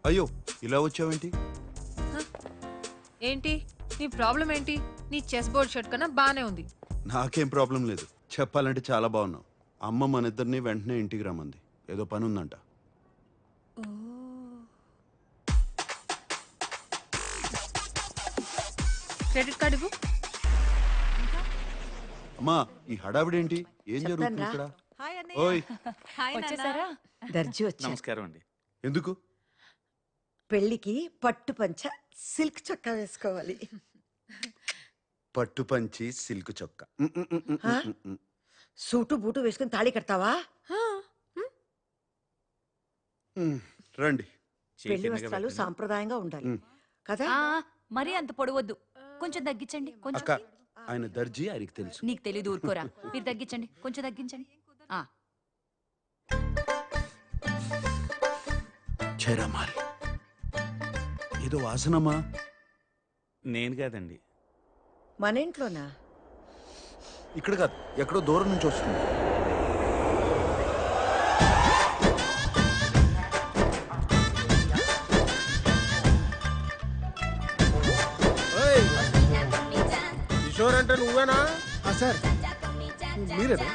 అయ్యో ఇలా వచ్చావేంటి? ఏంటి నీ ప్రాబ్లం ఏంటి? నీ చెస్ బోర్డ్ షర్ట్ కన్నా బానే ఉంది. నాకేం ప్రాబ్లం లేదు, చెప్పాలంటే చాలా బాగున్నావు. అమ్మ మన ఇద్దరిని వెంటనే ఇంటికి రమ్మంది, ఏదో పని ఉందంట. క్రెడిట్ కార్డు ఇవ్వు. అమ్మా ఈ హడావిడేంటి? ఏం జరుగుతుంది ఇక్కడ? ఓయ్ వచ్చేసారా? దర్జీ వచ్చా. నమస్కారం అండి. ఎందుకు? పెళ్లికి పట్టు పంచ సిల్క్ చొక్కా వేసుకోవాలి. పట్టు పంచి సిల్క్ చొక్కా. సూటు బూటు వేసుకుని తాళి కడతావా? రండి. పెళ్లి వస్త్రాలు సాంప్రదాయంగా ఉండాలి కదా. మరీ అంత పొడవద్దు, కొంచెం తగ్గించండి. కొంచెం అక్క ఆయన దర్జీ, ఆయనకి తెలుసు. నీకు తెలీదు, ఊరుకోరా. మీరు తగ్గించండి, కొంచెం తగ్గించండి. చైరామాల్ ఏదో వాసనమ్మా. నేను కాదండి. మన ఇంట్లోనా? ఇక్కడ కాదు, ఎక్కడో దూరం నుంచి వస్తుంది. కిషోర్ అంటే నువ్వేనా? సార్ మీరేనా?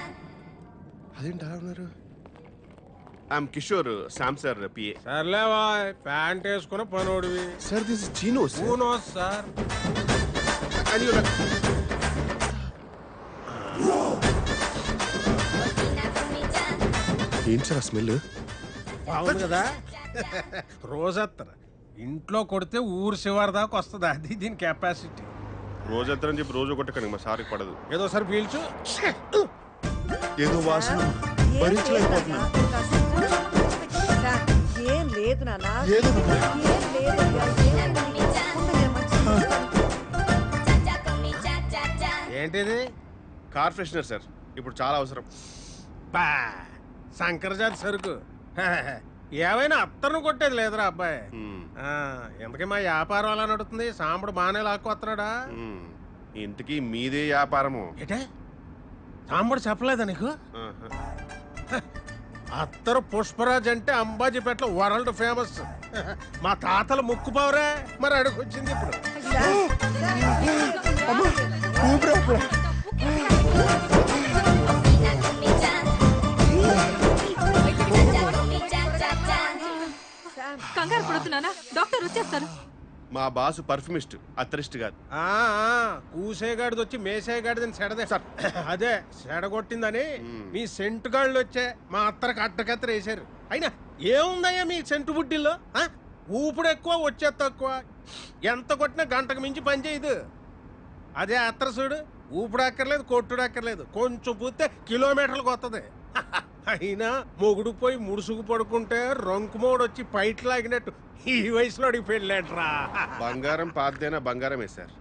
అదేంటి అలా ఉన్నారు? I'm Kishore, Sam sir P A. సర్లేవా, ప్యాంట్ వేసుకున్న పనోడివి. Sir this is chino sir. ఏంటి సార్ ఆ స్మెల్? బాగుంది కదా. రోజత్తర ఇంట్లో కొడితే ఊరు శివారు దాకా వస్తుంది, అది దీని కెపాసిటీ. రోజంతరం చెప్పి రోజు కొట్టకండి, మా సార్కి పడదు. ఏదో సార్ పీల్చు. ఏదో వాసన భరించలేకపోతున్నా. ఏం లేదు నాన్న. ఏదో ఏంటిది? కార్ ఫ్రెషనర్ సార్, ఇప్పుడు చాలా అవసరం. బా శంకరజాతి సరుకు. ఏమైనా అత్తను కొట్టేది లేదురా అబ్బాయి. ఎందుకే మా వ్యాపారం అలా నడుతుంది? సాంబడు బాగానే లాక్కొస్తున్నాడా? ఇంతకీ మీదే వ్యాపారము ఏటే? సాంబడు చెప్పలేదా నీకు? అత్తరు పుష్పరాజ్ అంటే అంబాజీపేటలో వరల్డ్ ఫేమస్. మా తాతల ముక్కు పవరే, మరి అడుగొచ్చింది ఇప్పుడు. కంగారు పడుతున్నానా? డాక్టర్ వచ్చేస్తారు. మా బాసు పర్ఫ్యూమిస్ట్, అత్తరిస్ట్ కాదు. కూసేగాడిది వచ్చి మేసేగాడిదని సెడదే సార్. అదే సెడగొట్టిందని మీ సెంటు గాళ్ళు వచ్చే మా అత్తరికి అడ్డకత్తర వేసారు. అయినా ఏముందయ్యా మీ సెంటు బుడ్డిల్లో? ఊపుడు ఎక్కువ, వచ్చే తక్కువ. ఎంత కొట్టినా గంటకు మించి పని చేయదు. అదే అత్తర చూడు, ఊపుడు అక్కర్లేదు, కొట్టుడు అక్కర్లేదు, కొంచెం పూస్తే కిలోమీటర్లకు వస్తుంది. అయినా మొగుడు పోయి ముడుసుకు పడుకుంటే రంకుమోడు వచ్చి పైట్ లాగినట్టు ఈ వయసులో అడిగి పెళ్ళాడ్రా. బంగారం పాతదైనా బంగారమే సార్.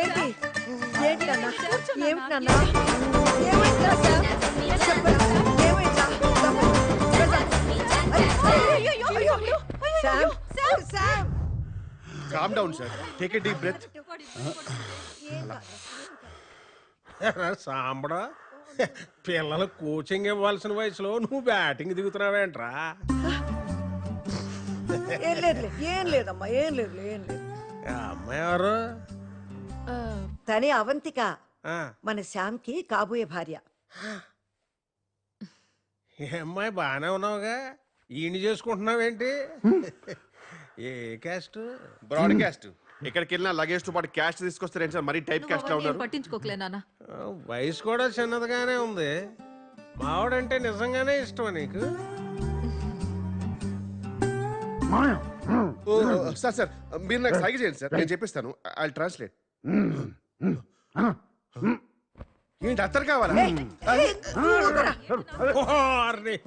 ఏంటి ఏంటి నాన్న? ఏమిటి నాన్న? Calm down sir, take a deep breath. సాంబడా, పిల్లలకు కోచింగ్ ఇవ్వాల్సిన వయసులో నువ్వు బ్యాటింగ్ దిగుతున్నావేంట్రా? ఏం లేదమ్మా, ఏం లేదు. అమ్మాయి ఎవరు? తనే అవంతిక, మన శ్యామ్కి కాబోయే భార్య. ఏ అమ్మాయి, బాగానే ఉన్నావుగా, ఈయన చేసుకుంటున్నావేంటి? ఏ క్యాస్ట్? Broadcast. ఎక్కడికి వెళ్ళినా లగేజ్ తో పాటు క్యాష్ తీసుకొస్తారేంటి సార్? మరీ టైప్ క్యాస్ట్ లా ఉన్నారు. పట్టించుకోకలే నాన్న. వయసు కూడా చిన్నదిగానే ఉంది. మావాడంటే నిజంగానే ఇష్టమా నీకు? సార్ సార్ మీరు నాకు సైగ చేయండి సార్, నేను చెప్పిస్తాను. I translate. ఏంటి అత్తరు కావాలా?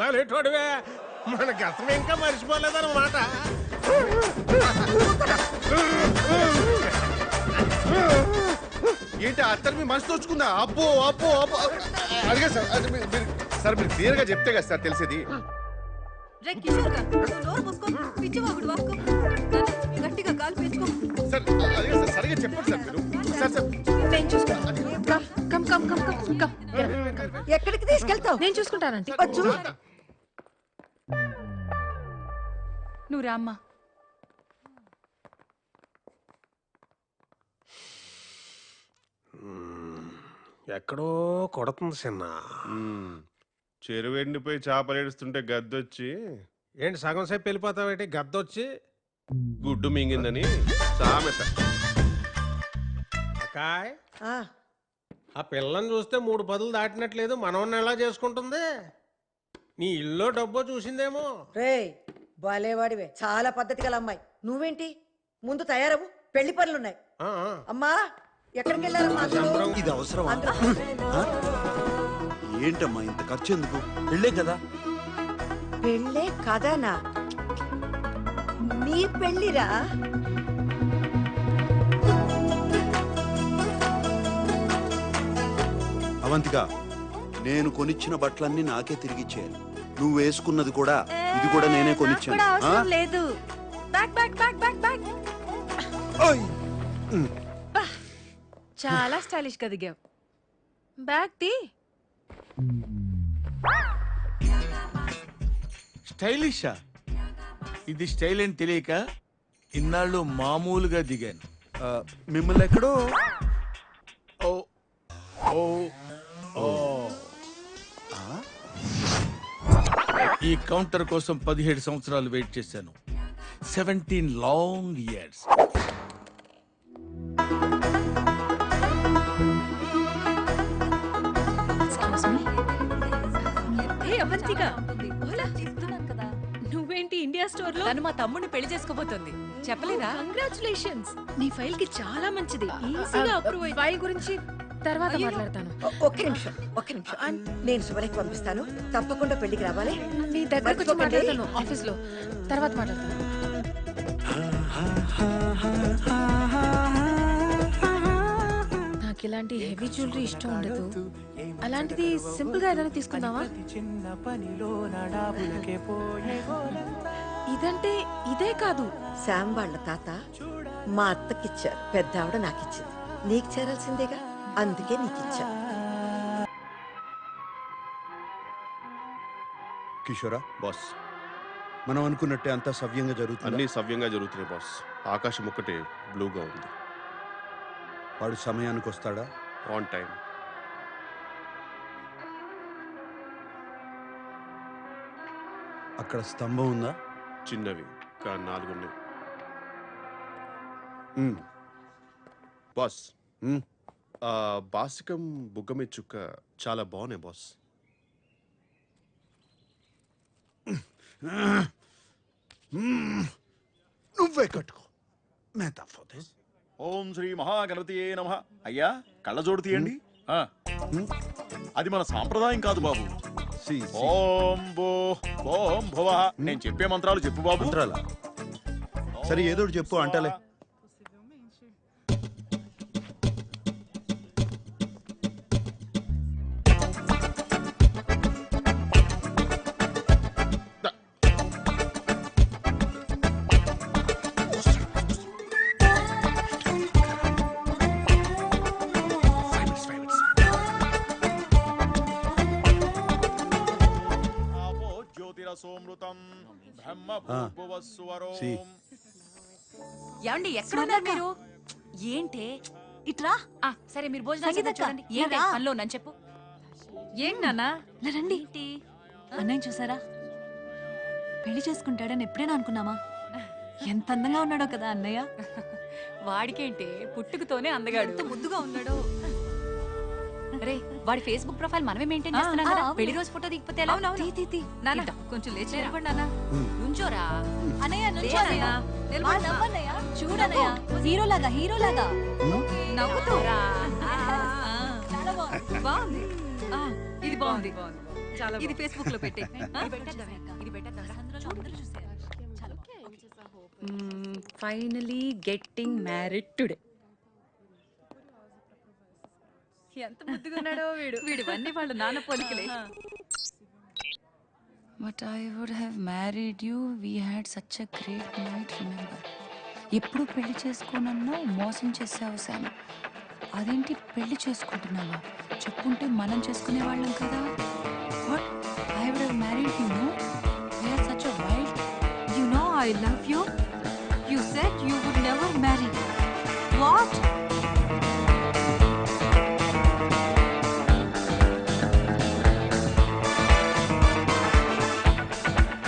పల్లెటోడివే, మన గతం ఇంకా మర్చిపోలేదన్నమాట. ఏంటి అత్తరు మీ మనసు తోచుకుందా? అబ్బో అబ్బో అబ్బో అడిగా సార్. సార్ మీరు క్లియర్ గా చెప్తే కదా సార్ తెలిసేది. గట్టిగా కాలు పెంచుకో. సార్ అడిగా సార్, సరిగా చెప్పండి సార్ మీరు. సార్ సార్ నేను చూసుకుంటా. కమ్. ఎక్కడికి తీసుకెళ్తావు? నేను చూసుకుంటానంటే. నువ్వు రామ్మా. ఎక్కడో కొడుతుంది చిన్న. చెరువు ఎండిపోయి చేపలు ఏడుస్తుంటే గద్దొచ్చి ఏంటి సగం సేపు వెళ్ళిపోతావేంటి గద్దొచ్చి గుడ్డు మింగిందని సామెత. అకాయ్ ఆ, ఆ పిల్లని చూస్తే 3 పదులు దాటినట్లేదు. మనవన్ని ఎలా చేసుకుంటుంది? నీ ఇల్లు డబ్బో చూసిందేమో. రేయ్ బాలేవాడివే, చాలా పద్ధతి గల అమ్మాయి. నువ్వేంటి ముందు తయారవు, పెళ్లి పనులున్నాయి. ఆ, ఆ. అమ్మా ఎక్కడికి వెళ్ళారమ్మా అందరూ? ఇది అవసరమా? అందరూ ఏంటమ్మా ఇంత ఖర్చు ఎందుకు? వెళ్ళే కదా. పెళ్ళే కదనా? నీ పెళ్ళిరా? అవంతిక, నేను కొనిచ్చిన బట్టలన్నీ నాకే తిరిగిచ్చేయాలి. నువ్వు వేసుకున్నది కూడా, ఇది కూడా నేనే కొనిచ్చాను. ఆ? లేదు. Back back back back back. ఓయ్! చాలా స్టైలిష్ గా దిగావు. బ్యాగ్ తీ. స్టైలిషా? ఇది స్టైల్ అని తెలియక ఇన్నాళ్ళు మామూలుగా దిగాను. ఆ, మిమ్మల్ని ఎక్కడో ఓ ఓ ఓ. ఈ కౌంటర్ కోసం 17 సంవత్సరాలు వెయిట్ చేశాను. 17 లాంగ్ ఇయర్స్. అవంతిక, చెప్తున్నాను కదా, నువ్వేంటి ఇండియా స్టోర్ లో? తను మా తమ్ముడిని పెళ్లి చేసుకోబోతోంది. చెప్పలేదా? కంగ్రాచులేషన్స్. నీ ఫైల్ కి చాలా మంచిది. ఈజీగా అప్రూవ్ అయ్యి. ఫైల్ గురించి తర్వాత మాట్లాడతాను. ఒక్క నిమిషం, ఒక్క నిమిషం. నేను శుభలేఖ పంపిస్తాను, తప్పకుండా పెళ్లికి రావాలి. నీ దగ్గరకు వచ్చి మాట్లాడతాను ఆఫీస్ లో. తర్వాత మాట్లాడతాను. నాకు ఇలాంటి హెవీ జ్యువెలరీ ఇష్టం ఉండదు. అలాంటిది సింపుల్ గా ఏదైనా తీసుకుందామా? ఇదంటే ఇదే కాదు. శామ్ వాళ్ళ తాత మా అత్తకిచ్చారు, పెద్ద ఆవిడ నాకిచ్చింది. నీకు చేరాల్సిందేగా, అందుకే నీకిచ్చా. కిషోరా, బాస్, మనం అనుకున్నట్టే అంతా సవ్యంగా జరుగుతుంది. అన్నీ సవ్యంగా జరుగుతున్నాయి బాస్. ఆకాశం ఒక్కటే బ్లూగా ఉంది. వాడు సమయానికి వస్తాడా? On time. అక్కడ స్తంభం ఉందా? చిన్నవి కానీ 4 ఉన్నాయి. ఉమ్, బాస్, ఉమ్. బాసికం బుగ్గ మీద చుక్క చాలా బాగున్నాయి బాస్. నువ్వే కట్టుకో. మేతా ఫోటోస్. ఓం శ్రీ మహాగణపతియే నమః. అయ్యా కళ్ళజోడు తీయండి. అది మన సాంప్రదాయం కాదు బాబు. C, C. ఓం భూ ఓం భువ. నేను చెప్పే మంత్రాలు చెప్పు బాబు. మంత్రాలా? సరే ఏదో ఒకటి చెప్పు అంటలే. ఆపో జ్యోతిరసోమృతం బ్రహ్మ భూర్భువస్సువరో. సి. ఏమండి ఎక్కడున్నారు మీరు? ఏంటే ఇట్రా. సరే మీరు భోజనం చూడండి. ఏంటి పనిలో నన్ను చెప్పు. ఏంటి నాన్న? రండి. అన్నయ్య చూసారా? పెళ్లి చేసుకుంటాడని ఎప్పుడైనా అనుకున్నామా? ఎంత అందంగా ఉన్నాడో కదా అన్నయ్య. వాడికేంటే పుట్టుకతోనే అందగాడు. ఎంత ముద్దుగా ఉన్నాడో. రే వాడి ఫేస్బుక్ ప్రొఫైల్ మనమే మెయింటైన్ చేస్తున్నాం కదా. పెళ్లి రోజు ఫోటో దిగిపోతే ఎలా? నాన్న కొంచెం లేచి నిలబడి నాన్న. నుంచోరా అన్నయ్య. చూడన్నయ్య హీరోలాగా హీరోలాగా నవ్వుతూ. బాగుంది. ఇది బాగుంది. ఇది ఫేస్బుక్ లో పెట్టి ఫైనలీ గెట్టింగ్ మ్యారీడ్ టుడే. ఎంత ముద్దుగా ఉన్నాడో వీడివన్నీ వాళ్ళ నాన్న పోలికలే. But I would have married you. We had such a great night. Remember. ఎప్పుడు పెళ్లి చేసుకోనన్నా మోసం చేసావు శామ్. అదేంటి పెళ్లి చేసుకుంటున్నావా? చెప్పుంటే మనం చేసుకునే వాళ్ళం కదా. What? I would have married you. No we're such a wild. You know I love you. You said you would never marry. What?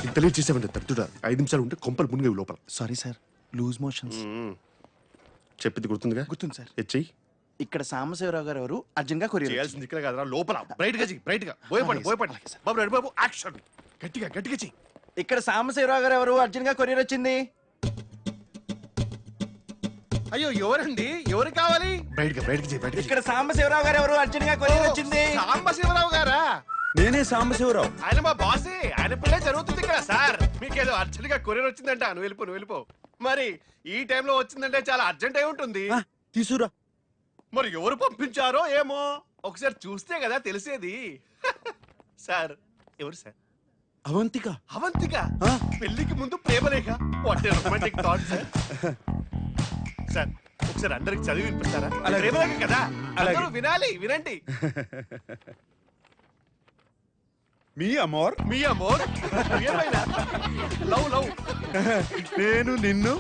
ఇంత లేట్ చేసామంటే తట్టుడా 5 నిమిషాలు ఉంటే కొంపలు మునిగేవి లోపల. Sorry sir, loose motions. చెప్పింది గుర్తుందిగా? గుర్తుంది సార్. హెచ్ఐ ఇక్కడ సాంబశివరావు గారు ఎవరు అర్జున్ గా కొరియర్ చేయాల్సింది ఇక్కడ కాదురా, లోపల బ్రైట్ గా చెయ్యి, బ్రైట్ గా భయపడి భయపడి. బాబు రెడీ బాబు, యాక్షన్. గట్టిగా గట్టిగా చెయ్యి. ఇక్కడ సాంబశివరావు గారు ఎవరు అర్జున్ గా కొరియర్ వచ్చింది. అయ్యో ఎవరండి, ఎవరు కావాలి? బ్రైట్ గా చెయ్యి, బ్రైట్ గా. ఇక్కడ సాంబశివరావు గారు ఎవరు అర్జున్ గా కొరియర్ వచ్చింది. సాంబశివరావు గారా? నేనే సాంబశివరావు. ఆయన మా బాసే, ఆయన పిల్లే జరుగుతుంది ఇక్కడ. సార్ మీకేదో అర్జెంట్ గా కొరియర్ వచ్చిందంట, నువ్వు వెళ్ళిపో. మరి ఈ టైంలో వచ్చిందంటే చాలా అర్జెంట్ అయి ఉంటుంది. తీసురా. మరి ఎవరు పంపించారో ఏమో, ఒకసారి చూస్తే కదా తెలిసేది. సార్ ఎవరు సార్? అవంతిక. అవంతిక పెళ్లికి ముందు ప్రేమలేఖ. What a romantic thought sir. Sir ఒకసారి అందరికి చదివి వినిపిస్తారా? ప్రేమలేఖ కదా, అందరూ వినండి. మీ అమోర్, మీ అమోర్, లవ్ నేను నిన్ను,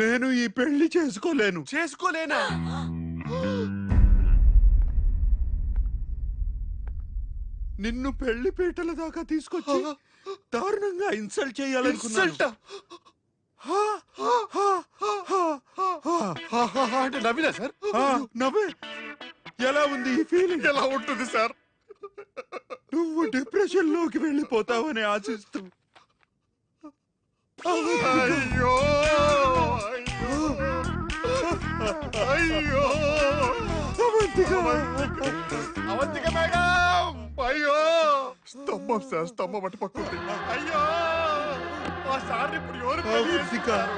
నేను ఈ పెళ్లి చేసుకోలేనా? నిన్ను పెళ్లి పీటల దాకా తీసుకొచ్చి దారుణంగా ఇన్సల్ట్ చేయాలనుకున్నాను. అంటే నవ్వినా సార్? నవ్వే. ఎలా ఉంది ఈ ఫీలింగ్? ఎలా ఉంటుంది సార్? నువ్వు డిప్రెషన్ లోకి వెళ్ళిపోతావని ఆశిస్తూ. అయ్యో అవంతిక మేడం, అయ్యో స్తంభం సార్, స్తంభం అటు పక్కుంది. అయ్యో ఆ సార్ ఇప్పుడు ఎవరు పెళ్లి చేసుకుంటారు?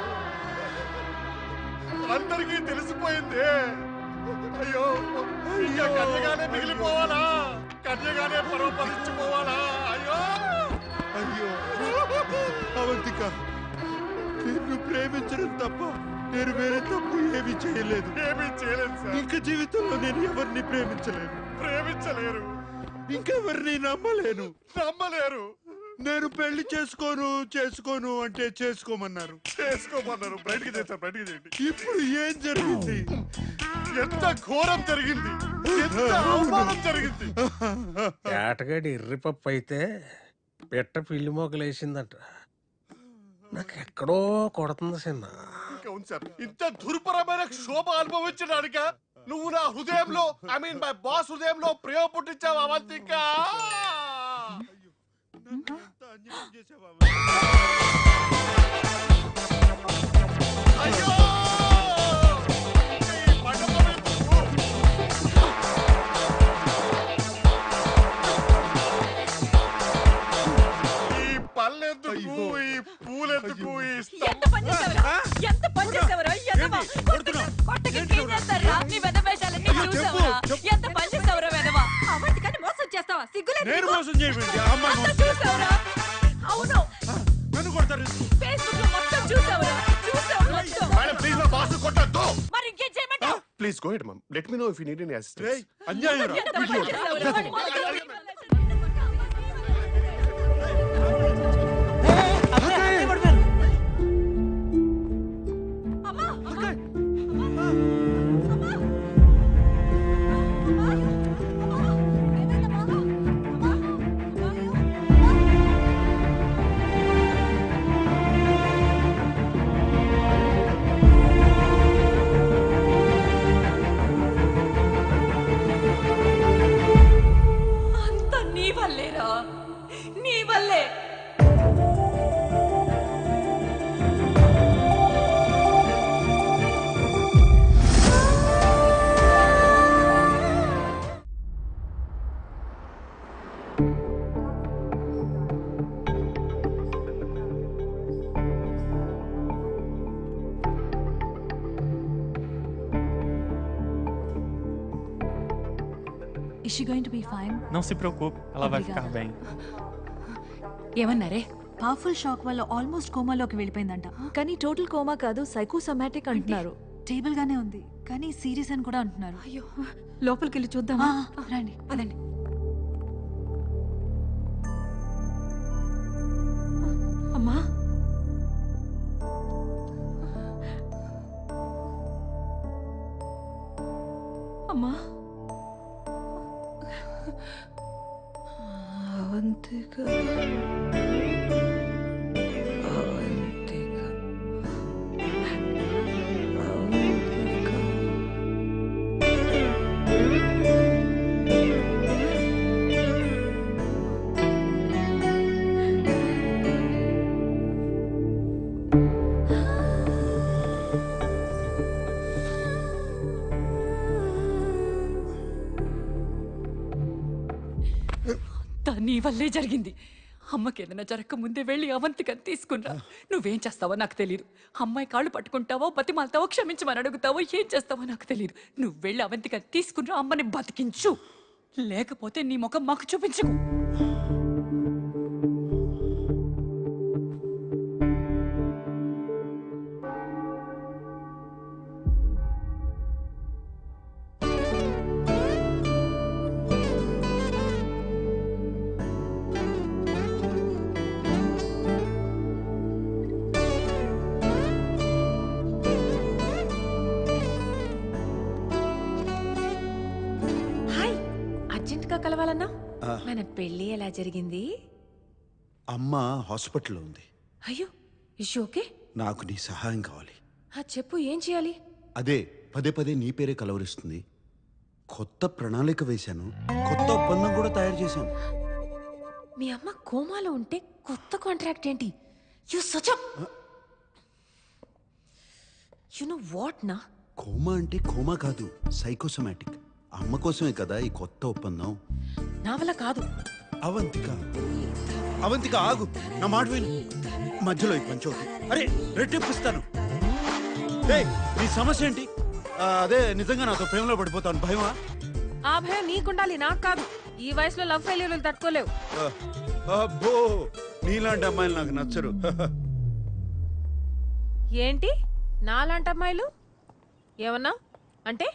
అందరికీ తెలిసిపోయింది. అయ్యో ఇంకా కన్యగానే మిగిలిపోవాలా? కన్యగానే పరోపరించిపోవాలా? అయ్యో అవంతిక, నిన్ను ప్రేమించడం తప్ప నేను వేరే తప్పు ఏమీ చేయలేదు. సార్. ఇంకా జీవితంలో నేను ఎవరిని ప్రేమించలేరు, ఇంకెవరిని నమ్మలేరు. నేను పెళ్లి చేసుకోను అంటే చేసుకోమన్నారు. బయటికి చేయండి. ఇప్పుడు ఏం జరిగింది? ఎంత ఘోరం జరిగింది, ఎంత అవమానం జరిగింది. ఏటగాడి ఎర్రిపప్పు అయితే పెట్ట పిల్లి మోకలేసిందంట. నాకు ఎక్కడో కొడుతుంది చిన్న. ఇంత దుర్భరమైన క్షోభ అనుభవించడానిక నువ్వు నా హృదయంలో, ఐ మీన్ మై బాస్ హృదయంలో ప్రేమ పుట్టించావు అవంతిక. అయ్యో ఈ పళ్ళెందుకు, ఈ పూలెందుకు, ఈ ఎంత పని చేసావురా? ఎంత పని చేసావురా? ఎదవా. కొట్టకి ఏం చేస్తారా? నీ వెధవేషాలన్నీ చూసావురా? ఎంత పని చేసావురా వెధవా? అవంతికని మోసం చేస్తావా? సిగ్గులేదు నేను నీకు? మోసం చేయమండి. అమ్మాయి అంతా చూసావురా? అవును, నన్ను కొడతారు. ఫేస్బుక్ లో మొత్తం చూసావురా? చూసావు మొత్తం. మేడం ప్లీజ్ మా బాస్ కొట్టద్దు. మరి ఇంకేం చేయమంటావు? Please go ahead mum, let me know if you need any assistance. అన్యాయం రా. ఎంత పని చేసావురా? అమ్మా! అంతా నీ వల్లేరా, నీ వల్లే. Is she going to be fine? Não se preocupe, ela vai Obrigada. ficar bem. ఏమన్నారే? పవర్ఫుల్ షాక్ వల్ల ఆల్మోస్ట్ కోమాలోకి వెళ్ళిపోయిందంట. కానీ టోటల్ కోమా కాదు, సైకోసోమాటిక్ అంటున్నారు. స్టేబుల్ గానే ఉంది, కానీ సీరియస్ అని కూడా అంటున్నారు. అయ్యో, లోపలికి వెళ్ళి చూద్దామా? రండి. పదండి. అమ్మా అమ్మా అవంతిక అవంతిక అవంతిక నీ వల్లే జరిగింది. అమ్మకి ఏదైనా జరగక ముందే వెళ్ళి అవంతికని తీసుకున్నా. నువ్వేం చేస్తావో నాకు తెలియదు. అమ్మాయి కాళ్ళు పట్టుకుంటావో బతిమాలతావో క్షమించమని అడుగుతావో ఏం చేస్తావో నాకు తెలియదు. నువ్వు వెళ్ళి అవంతికని తీసుకున్నా, అమ్మని బతికించు. లేకపోతే నీ ముఖం మాకు చూపించుకు. కలవాలన్నా మన పెళ్లి ఎలా జరిగింది? అమ్మ హాస్పిటల్లో ఉంది. అయ్యో ఇష్యూ ఓకే. నాకు నీ సహాయం కావాలి. చెప్పు, ఏం చేయాలి? అదే పదే పదే నీ పేరే కలవరిస్తుంది. కొత్త ప్రణాళిక వేశాను, కొత్త ఒప్పందం కూడా తయారు చేశాను. మీ అమ్మ కోమాలో ఉంటే కొత్త కాంట్రాక్ట్ ఏంటి? యు నో వాట్ నా? కోమా అంటే కోమా కాదు, సైకోసమాటిక్. అమ్మ కోసమే కదా ఈ కొత్త ఒప్పందం. నా వల్ల కాదు. అవంతిక, అవంతిక ఆగు, నా మాట విను. మధ్యలో ఈ పంచోటి అరే రెట్టిప్పిస్తాను. నీ సమస్య ఏంటి? అదే నిజంగా నాతో ప్రేమలో పడిపోతాను భయమా? ఆ భయం నీకుండాలి, నాకు కాదు. ఈ వయసులో లవ్ ఫెయిల్యూర్లు తట్టుకోలేవు. అబ్బో, నీలాంటి అమ్మాయిలు నాకు నచ్చరు. ఏంటి నాలాంటి అమ్మాయిలు? ఏమన్నా అంటే?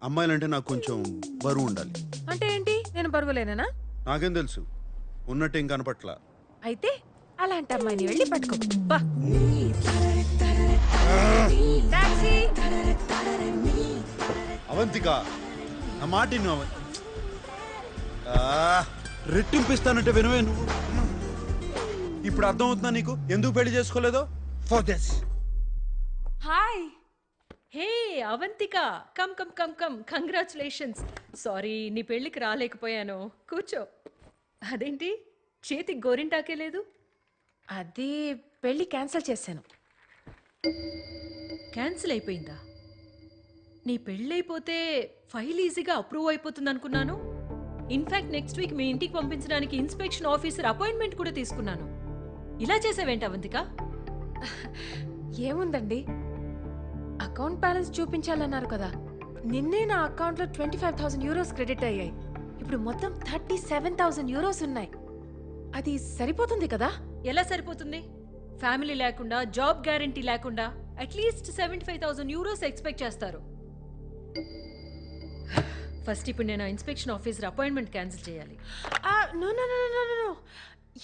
అమ్మాయిలంటే నాకు కొంచెం బరువు ఉండాలి. అంటే ఏంటి? నేను బరువులేనా? నాకేం తెలుసు, ఉన్నట్టు ఏం కనపట్ల. అయితే అలాంటి అమ్మాయిని వెళ్ళి పట్టుకో. అవంతిక, నా మాట విను. రెట్టింపిస్తానంటే వినవే నువ్వు. ఇప్పుడు అర్థమవుతుందా నీకు ఎందుకు పెళ్లి చేసుకోలేదో? For this. Hi. Hey Avantika, come come come come. Congratulations. Sorry నీ పెళ్ళికి రాలేకపోయాను. కూర్చో. అదేంటి చేతికి గోరింటాకే లేదు? అది పెళ్ళి క్యాన్సిల్ చేశాను. క్యాన్సిల్ అయిపోయిందా? నీ పెళ్ళైపోతే ఫైల్ ఈజీగా అప్రూవ్ అయిపోతుంది అనుకున్నాను. ఇన్ఫాక్ట్ నెక్స్ట్ వీక్ మీ ఇంటికి పంపించడానికి ఇన్స్పెక్షన్ ఆఫీసర్ అపాయింట్మెంట్ కూడా తీసుకున్నాను. ఇలా చేసావేంటి అవంతిక? ఏముందండి, అకౌంట్ బ్యాలెన్స్ చూపించాలన్నారు కదా. నిన్నే నా అకౌంట్లో 25,000 యూరోస్ క్రెడిట్ అయ్యాయి. ఇప్పుడు మొత్తం 37,000 యూరోస్ ఉన్నాయి. అది సరిపోతుంది కదా? ఎలా సరిపోతుంది? ఫ్యామిలీ లేకుండా, జాబ్ గ్యారంటీ లేకుండా అట్లీస్ట్ 75,000 యూరోస్ ఎక్స్పెక్ట్ చేస్తారు. ఫస్ట్ ఇప్పుడు నేను ఇన్స్పెక్షన్ ఆఫీసర్ అపాయింట్మెంట్ క్యాన్సిల్ చేయాలి. No no no no no no,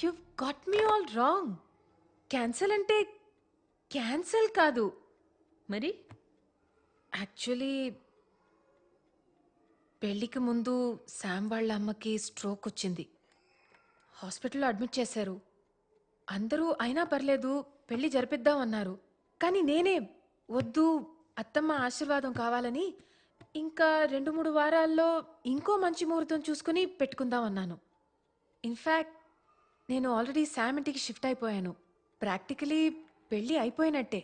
you got me all wrong. Cancel అంటే క్యాన్సిల్ కాదు. మరి యాక్చువల్లీ పెళ్ళికి ముందు శామ్ వాళ్ళ అమ్మకి స్ట్రోక్ వచ్చింది. హాస్పిటల్లో అడ్మిట్ చేశారు. అందరూ అయినా పర్లేదు పెళ్లి జరిపిద్దాం అన్నారు. కానీ నేనే వద్దు, అత్తమ్మ ఆశీర్వాదం కావాలని ఇంకా 2-3 వారాల్లో ఇంకో మంచి ముహూర్తం చూసుకుని పెట్టుకుందాం అన్నాను. ఇన్ఫ్యాక్ట్ నేను ఆల్రెడీ శామ్ ఇంటికి షిఫ్ట్ అయిపోయాను. ప్రాక్టికలీ పెళ్ళి అయిపోయినట్టే.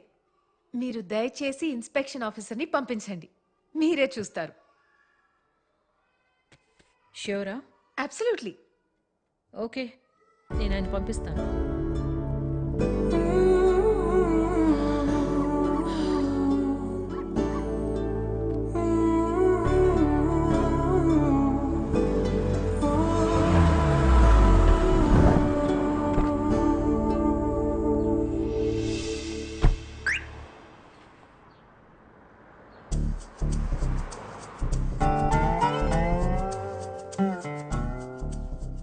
మీరు దయచేసి ఇన్స్పెక్షన్ ఆఫీసర్ని పంపించండి, మీరే చూస్తారు. ష్యూరా? అబ్సల్యూట్లీ. ఓకే, నేను ఆయన పంపిస్తాను.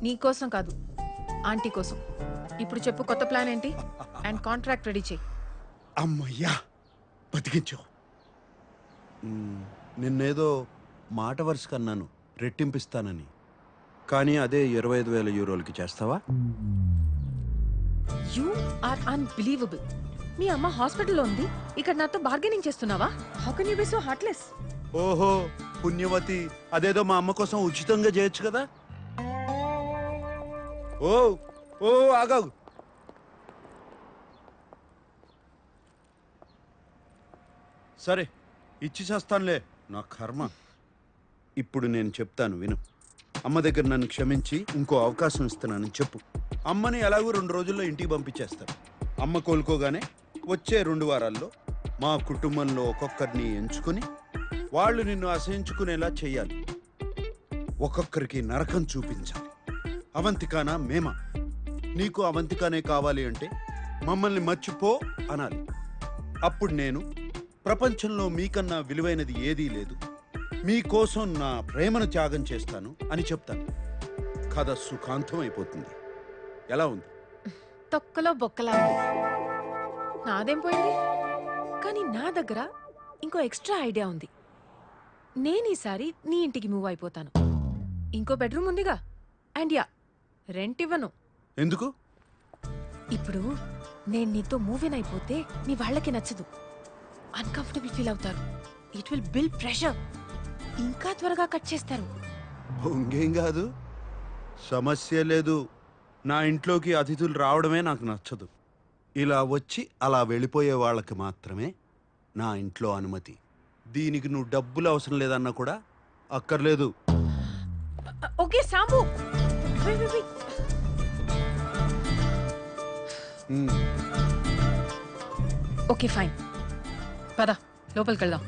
నీకోసం కాదు, ఆంటీ కోసం. ఇప్పుడు చెప్పు కొత్త ప్లాన్ ఏంటి అండ్ కాంట్రాక్ట్ రెడీ చెయ్యి. అమ్మయ్యా బతికించావు. నిన్నేదో మాట వరుస కన్నాను రెట్టింపిస్తానని, కానీ అదే 25,000 యూరోలకి చేస్తావా? You are unbelievable. మీ అమ్మ హాస్పిటల్లో ఉంది, ఇక్కడ నాతో బార్గెనింగ్ చేస్తున్నావా? How can you be so heartless? ఓహో పుణ్యవతి, అదేదో మా అమ్మ కోసం ఉచితంగా చేయొచ్చు కదా. ఓ ఓ ఆగాగు. సరే ఇచ్చి చేస్తానులే, నా కర్మ. ఇప్పుడు నేను చెప్తాను విను. అమ్మ దగ్గర నన్ను క్షమించి ఇంకో అవకాశం ఇస్తున్నానని చెప్పు. అమ్మని ఎలాగో 2 రోజుల్లో ఇంటికి పంపించేస్తాను. అమ్మ కోలుకోగానే వచ్చే 2 వారాల్లో మా కుటుంబంలో ఒక్కొక్కరిని ఎంచుకుని వాళ్ళు నిన్ను అసహించుకునేలా చెయ్యాలి. ఒక్కొక్కరికి నరకం చూపించాలి. అవంతికానా మేమా? నీకు అవంతికానే కావాలి అంటే మమ్మల్ని మర్చిపో అనాలి. అప్పుడు నేను ప్రపంచంలో మీకన్నా విలువైనది ఏదీ లేదు, మీకోసం నా ప్రేమను త్యాగం చేస్తాను అని చెప్తాను. కథ సుఖాంతం అయిపోతుంది. ఎలా ఉంది? తొక్కలో బొక్కలా ఉంది. నాదేం పోయింది? కానీ నా దగ్గర ఇంకో ఎక్స్ట్రా ఐడియా ఉంది. నేను ఈసారి నీ ఇంటికి మూవ్ అయిపోతాను. ఇంకో బెడ్రూమ్ ఉందిగా. అండ్ యా, రెంట్ ఇవ్వను. ఎందుకు? ఇప్పుడు నేను నీతో మూవ్ ఇన్ అయిపోతే మీ వాళ్ళకి నచ్చదు, అన్కంఫర్టబుల్ ఫీల్ అవుతారు. It will build pressure. ఇంకా త్వరగా కట్ చేస్తారు. ఇంకేం కాదు, సమస్య లేదు. నా ఇంట్లోకి అతిథులు రావడమే నాకు నచ్చదు. ఇలా వచ్చి అలా వెళ్ళిపోయే వాళ్ళకి మాత్రమే నా ఇంట్లో అనుమతి. దీనికి నువ్వు డబ్బులు అవసరం లేదన్నా కూడా అక్కర్లేదు. ఓకే సాంబు. ఓకే ఫైన్, పద లోపలికి వెళ్దాం.